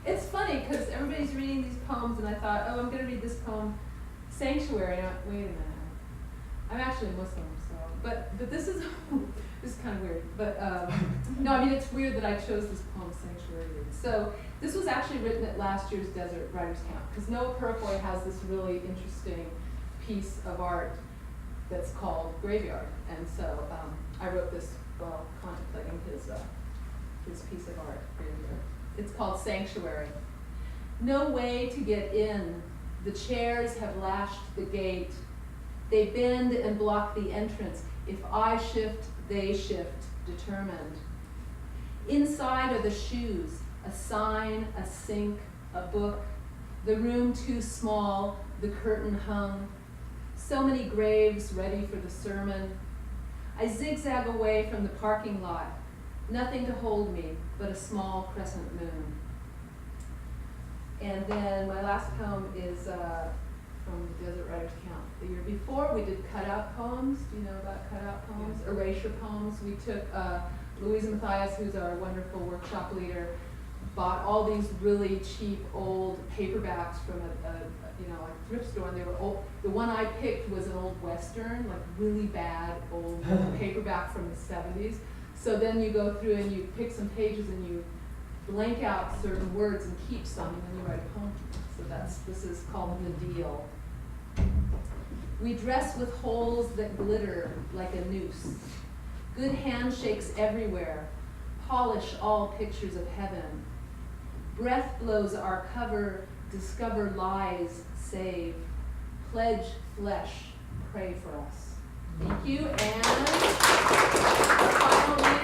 It's funny, because everybody's reading these poems, and I thought, oh, I'm going to read this poem, Sanctuary. And I went, wait a minute. I'm actually Muslim, so, but this is, this is kind of weird. But, no, I mean, it's weird that I chose this poem, Sanctuary. So, this was actually written at last year's Desert Writers Camp, because Noah Purifoy has this really interesting piece of art that's called Graveyard. And so, I wrote this while contemplating his piece of art, Graveyard. It's called Sanctuary. No way to get in. The chairs have lashed the gate. They bend and block the entrance. If I shift, they shift, determined. Inside are the shoes, a sign, a sink, a book, the room too small, the curtain hung. So many graves ready for the sermon. I zigzag away from the parking lot. Nothing to hold me but a small crescent moon. And then my last poem is from the Desert Writers Camp. The year before, we did cutout poems. Do you know about cutout poems? Yes. Erasure poems. We took Louisa Mathias, who's our wonderful workshop leader, bought all these really cheap old paperbacks from a thrift store, and they were old. The one I picked was an old Western, like really bad old paperback from the 70s. So then you go through and you pick some pages and you blank out certain words and keep some, and then you write a poem. So this is called The Deal. We dress with holes that glitter like a noose. Good handshakes everywhere. Polish all pictures of heaven. Breath blows our cover. Discover lies. Save. Pledge flesh. Pray for us. Thank you. And our final reader.